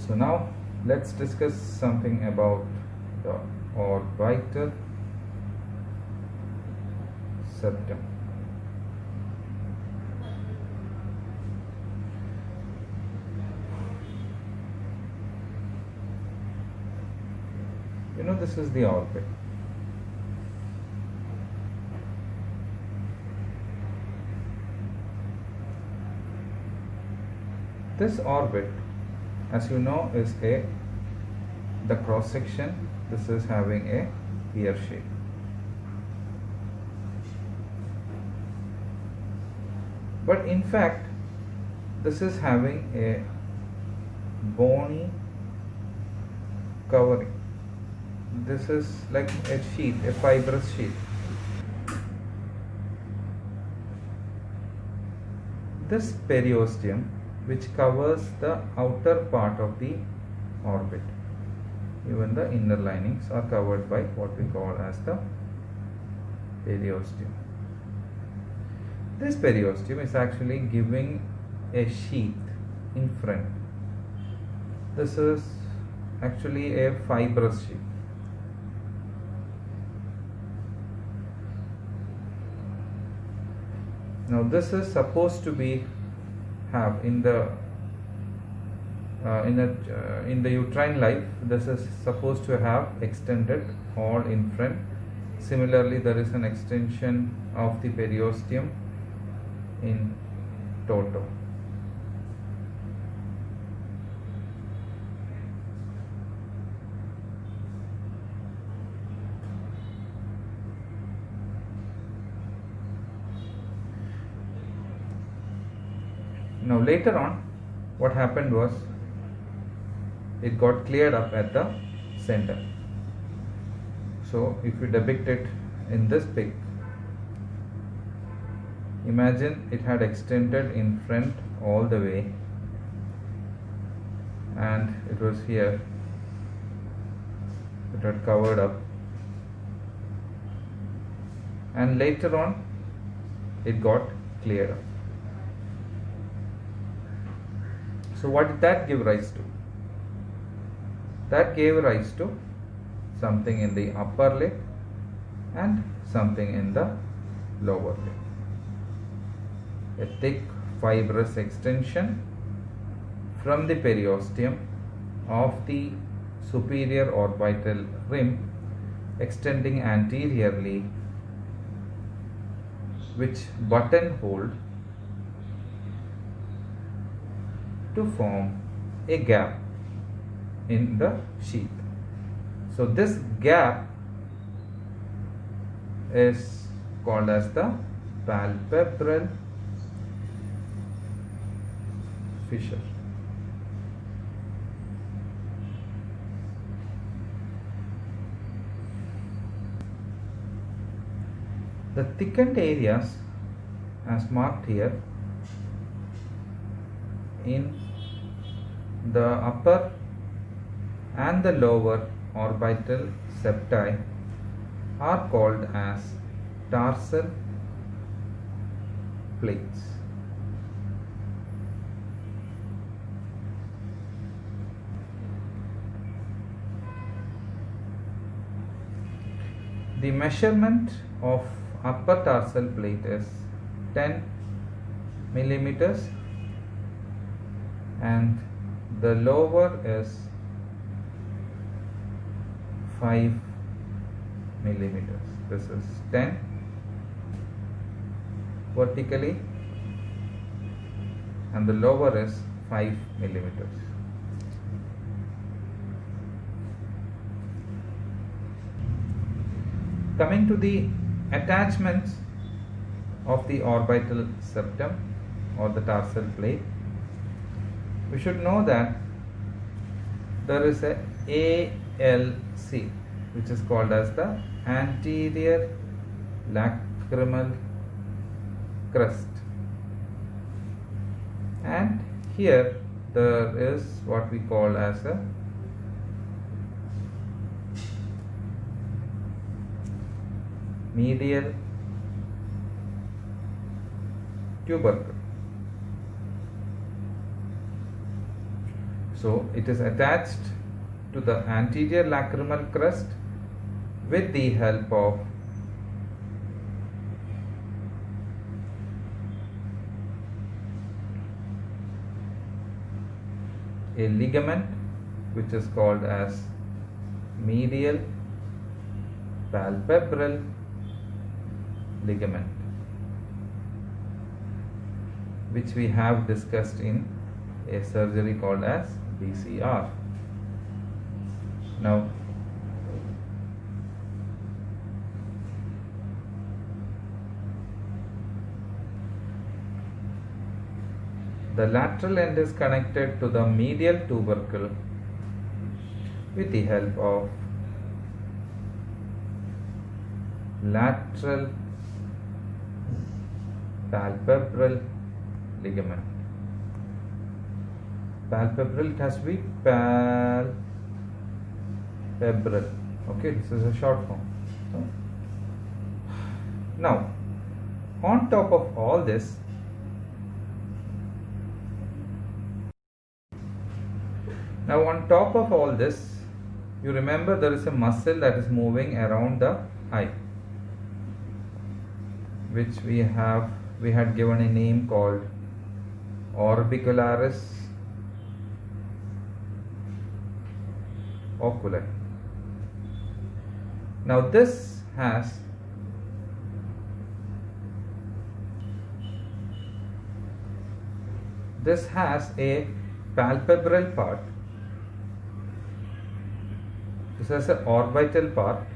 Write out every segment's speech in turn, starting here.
So now let's discuss something about the orbital septum. This is the orbit. This orbit, as you know, is the cross section. This is having a pear shape. But in fact, this is having a bony covering. This is like a sheet, a fibrous sheet. This periosteum, which covers the outer part of the orbit, even the inner linings are covered by what we call as the periosteum. This periosteum is actually giving a sheath in front. This is actually a fibrous sheath. Now this is supposed to be have in the uterine life. This is supposed to have extended all in front. Similarly, there is an extension of the periosteum in toto. Now later on, what happened was it got cleared up at the center. So if you depict it in this pic, imagine it had extended in front all the way, and it was here, it had covered up, and later on it got cleared up. So what did that give rise to? That gave rise to something in the upper lip and something in the lower lip. A thick fibrous extension from the periosteum of the superior orbital rim extending anteriorly, which buttonholed to form a gap in the sheath. So this gap is called as the palpebral fissure. The thickened areas, as marked here, in the upper and the lower orbital septi are called as tarsal plates. The measurement of upper tarsal plate is 10 millimeters and the lower is 5 millimeters. This is 10 vertically and the lower is 5 millimeters. Coming to the attachments of the orbital septum or the tarsal plate, we should know that there is a ALC, which is called as the anterior lacrimal crest, and here there is what we call as a medial tubercle. So it is attached to the anterior lacrimal crest with the help of a ligament which is called as medial palpebral ligament, which we have discussed in a surgery called as BCR. Now, the lateral end is connected to the medial tubercle with the help of lateral palpebral ligament. Palpebral, it has to be palpebral. Okay, this is a short form. Now, on top of all this, you remember there is a muscle that is moving around the eye, which we had given a name called orbicularis oculi. Now this has a palpebral part. This has an orbital part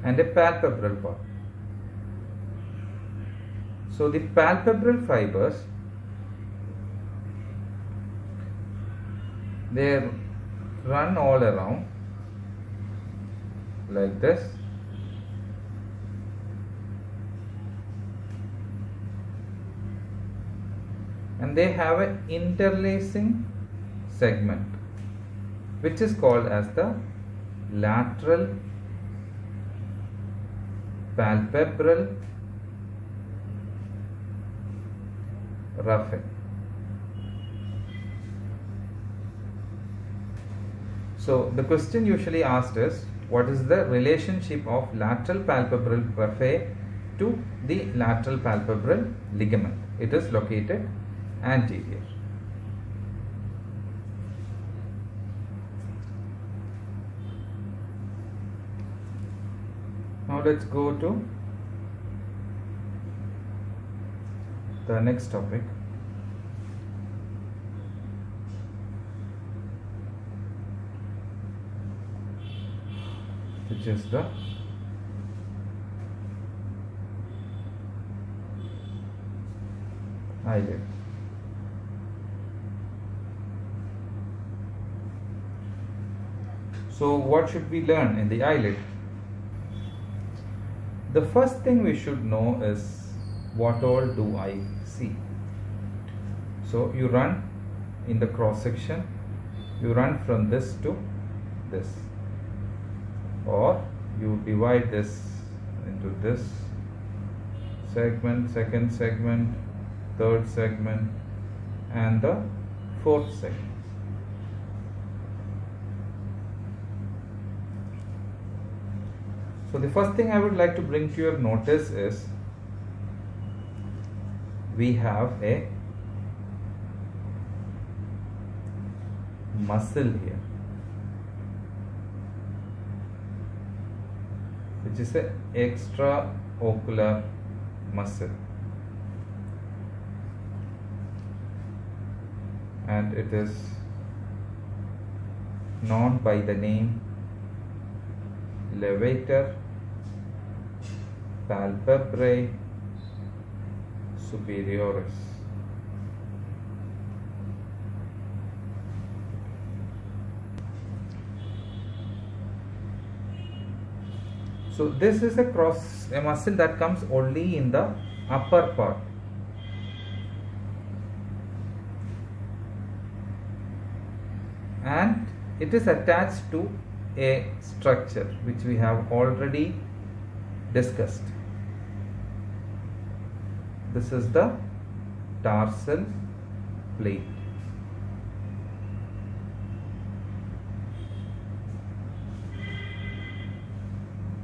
and a palpebral part. So the palpebral fibers, they run all around like this, and they have an interlacing segment which is called as the lateral palpebral raphe. So the question usually asked is, what is the relationship of lateral palpebral raphe to the lateral palpebral ligament? It is located anterior. Now let's go to the next topic, which is the eyelid. So what should we learn in the eyelid? The first thing we should know is, what all do I see? So you run in the cross section, you run from this to this, or you divide this into this segment, second segment, third segment, and the fourth segment. So the first thing I would like to bring to your notice is, we have a muscle here, which is an extraocular muscle, and it is known by the name levator palpebrae superioris. So this is a muscle that comes only in the upper part, and it is attached to a structure which we have already discussed. This is the tarsal plate.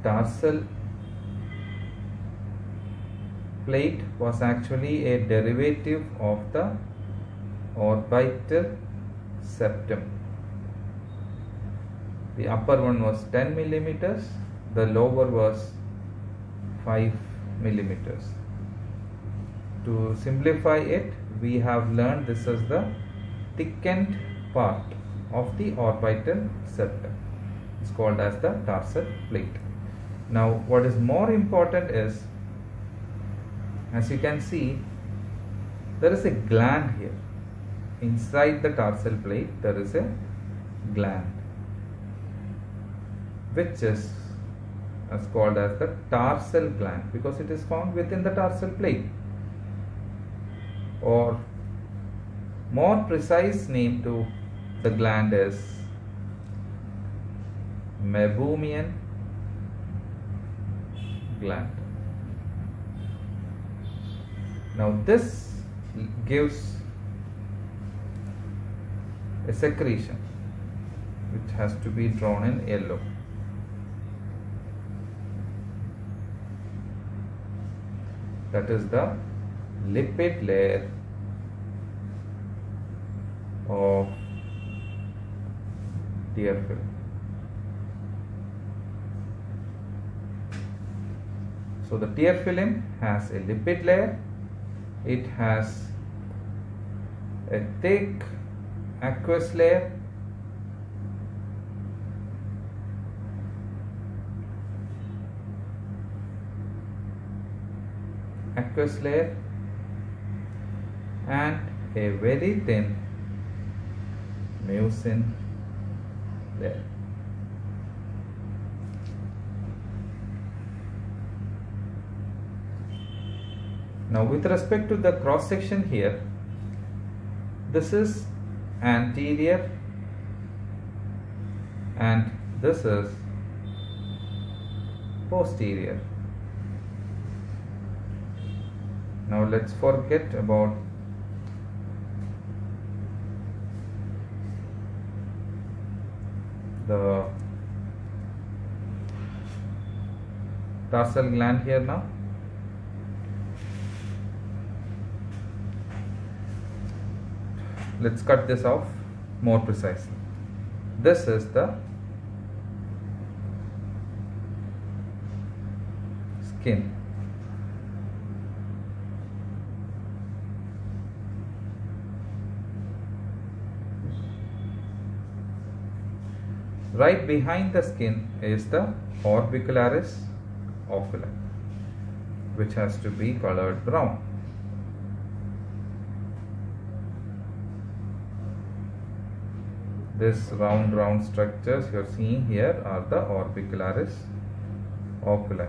tarsal plate was actually a derivative of the orbital septum. The upper one was 10 millimeters, the lower was 5 millimeters. To simplify it, we have learned this is the thickened part of the orbital septum. It's called as the tarsal plate. Now, what is more important is, as you can see, there is a gland here. Inside the tarsal plate, there is a gland, which is called as the tarsal gland because it is found within the tarsal plate. Or more precise name to the gland is Meibomian gland. Now this gives a secretion which has to be drawn in yellow. That is the lipid layer of tear film. So the tear film has a lipid layer. It has a thick aqueous layer, and a very thin mucin layer. Now with respect to the cross section here, this is anterior and this is posterior. Now let's forget about the tarsal gland here now. Let's cut this off more precisely. This is the skin. Right behind the skin is the orbicularis oculi, which has to be colored brown. This round structures you are seeing here are the orbicularis oculi.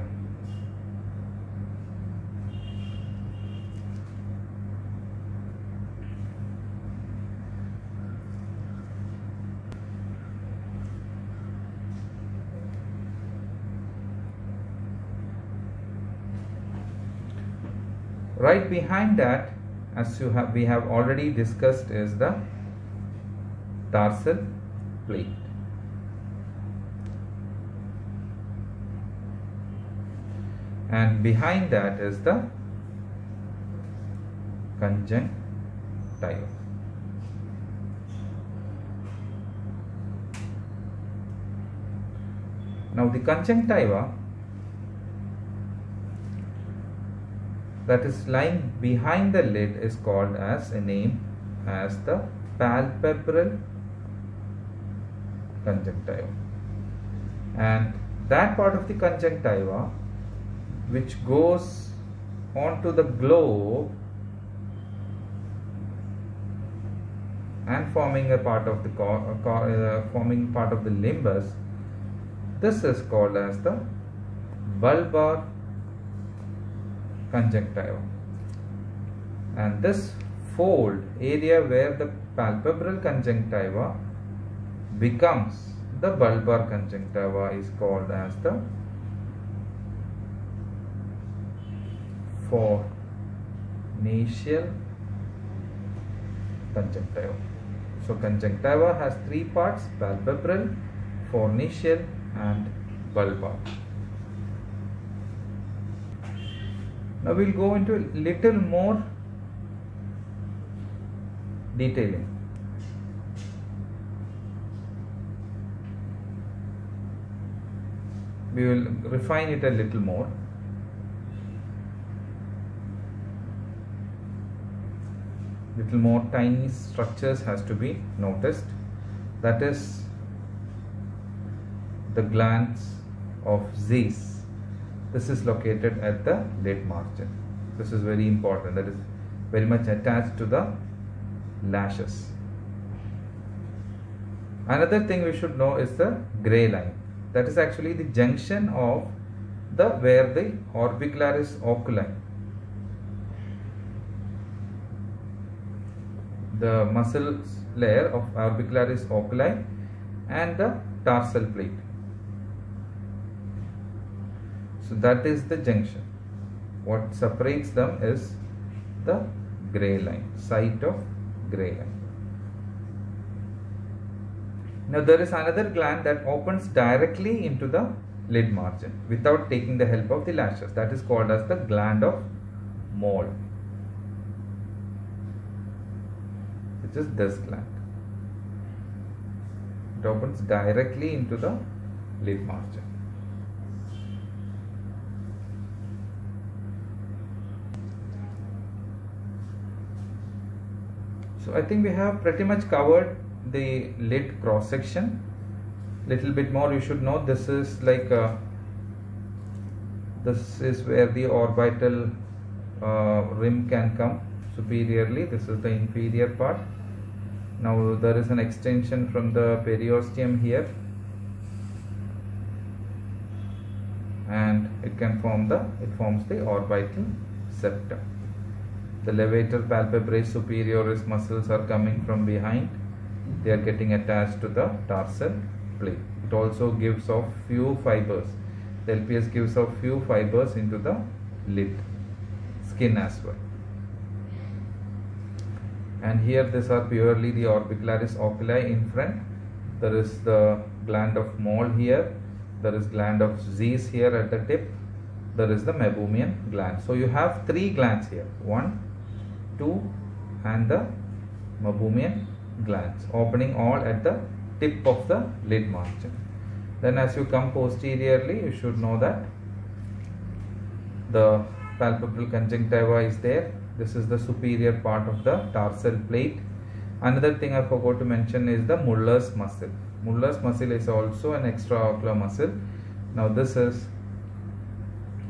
Right behind that, as we have already discussed, is the tarsal plate. And behind that is the conjunctiva. Now the conjunctiva that is lying behind the lid is called as a name as the palpebral conjunctiva, and that part of the conjunctiva which goes onto the globe and forming a part of the forming part of the limbus, this is called as the bulbar conjunctiva. And this fold area where the palpebral conjunctiva becomes the bulbar conjunctiva is called as the fornacial conjunctiva. So conjunctiva has three parts: palpebral, fornacial and bulbar. Now we'll go into a little more detailing. We will refine it a little more. Little more tiny structures has to be noticed. That is the glands of Zeiss. This is located at the lid margin. This is very important. That is very much attached to the lashes. Another thing we should know is the gray line. That is actually the junction of where the orbicularis oculi, the muscle layer of orbicularis oculi, and the tarsal plate. So that is the junction. What separates them is the gray line, site of gray line. Now there is another gland that opens directly into the lid margin without taking the help of the lashes. That is called as the gland of Mole, which is this gland. It opens directly into the lid margin. So I think we have pretty much covered the lid cross section. Little bit more you should know. This is like this is where the orbital rim can come superiorly. This is the inferior part. Now there is an extension from the periosteum here, and it forms the orbital septum. The levator palpebrae superioris muscles are coming from behind. They are getting attached to the tarsal plate. It also gives off few fibers. The LPS gives off few fibers into the lid skin as well. And here these are purely the orbicularis oculi in front. There is the gland of Mole here. There is gland of Zeiss here at the tip. There is the Meibomian gland. So you have three glands here. 1, 2 and the Meibomian glands, opening all at the tip of the lid margin. Then as you come posteriorly, you should know that the palpebral conjunctiva is there. This is the superior part of the tarsal plate. Another thing I forgot to mention is the Muller's muscle. Muller's muscle is also an extraocular muscle. Now this is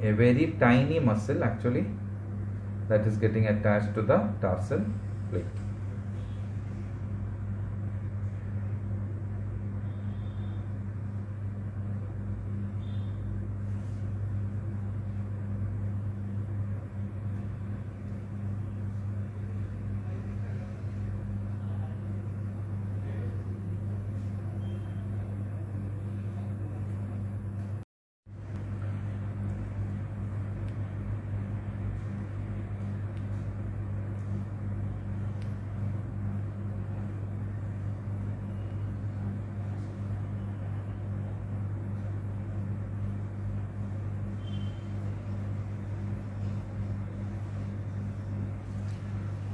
a very tiny muscle actually that is getting attached to the tarsal plate.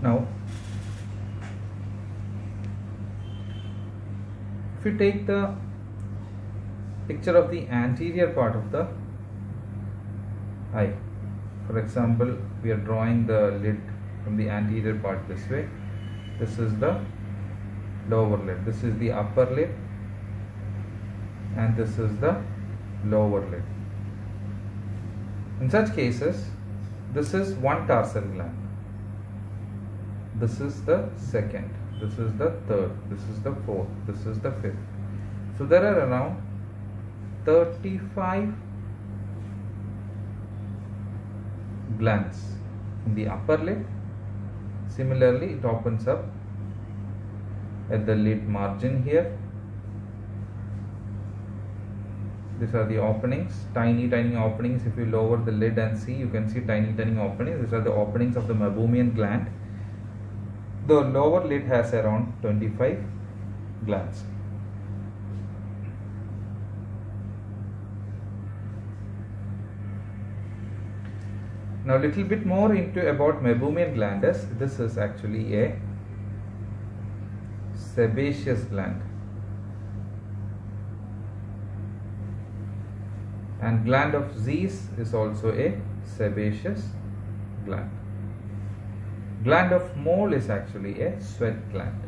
Now, if you take the picture of the anterior part of the eye, for example, we are drawing the lid from the anterior part this way. This is the lower lid, this is the upper lid, and this is the lower lid. In such cases, this is one tarsal gland. This is the second, this is the third, this is the fourth, this is the fifth. So there are around 35 glands in the upper lid. Similarly, it opens up at the lid margin here. These are the openings, tiny openings. If you lower the lid and see, you can see tiny openings. These are the openings of the Meibomian gland. The lower lid has around 25 glands. Now little bit more into about Meibomian gland is, this is actually a sebaceous gland, and gland of Zeiss is also a sebaceous gland. Gland of mole is actually a sweat gland.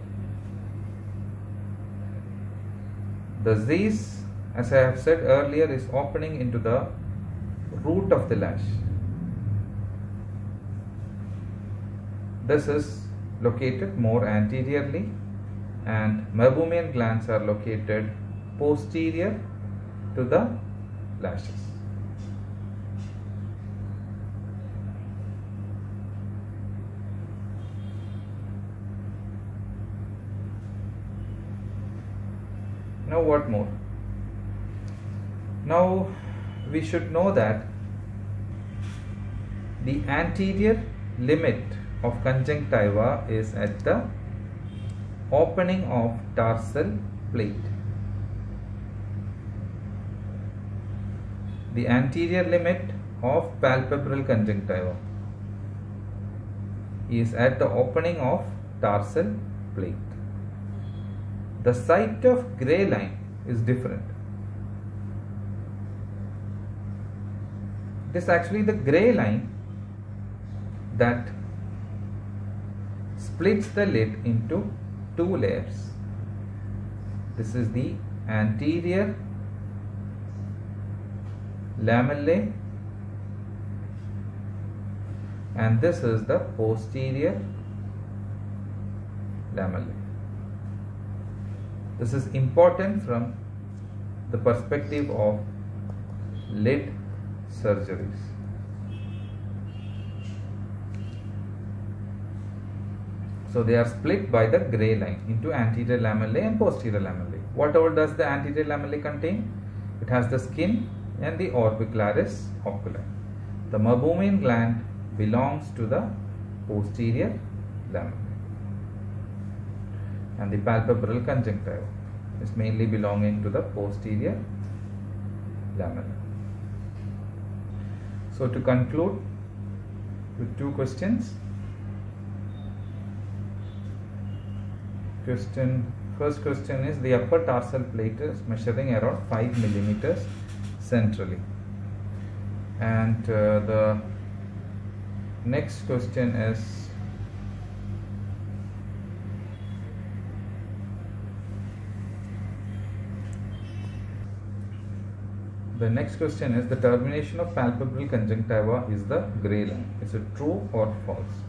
The Zeiss, as I have said earlier, is opening into the root of the lash. This is located more anteriorly, and Meibomian glands are located posterior to the lashes. Now what more? Now we should know that the anterior limit of conjunctiva is at the opening of tarsal plate. The anterior limit of palpebral conjunctiva is at the opening of tarsal plate. The site of gray line is different. It is actually the gray line that splits the lid into two layers. This is the anterior lamellae, and this is the posterior lamellae. This is important from the perspective of lid surgeries. So they are split by the gray line into anterior lamellae and posterior lamellae. What all does the anterior lamellae contain? It has the skin and the orbicularis oculi. The Meibomian gland belongs to the posterior lamellae, and the palpebral conjunctiva is mainly belonging to the posterior lamella. So to conclude with two questions. First question is, the upper tarsal plate is measuring around 5 millimeters centrally, and the next question is, the termination of palpebral conjunctiva is the gray line. Is it true or false?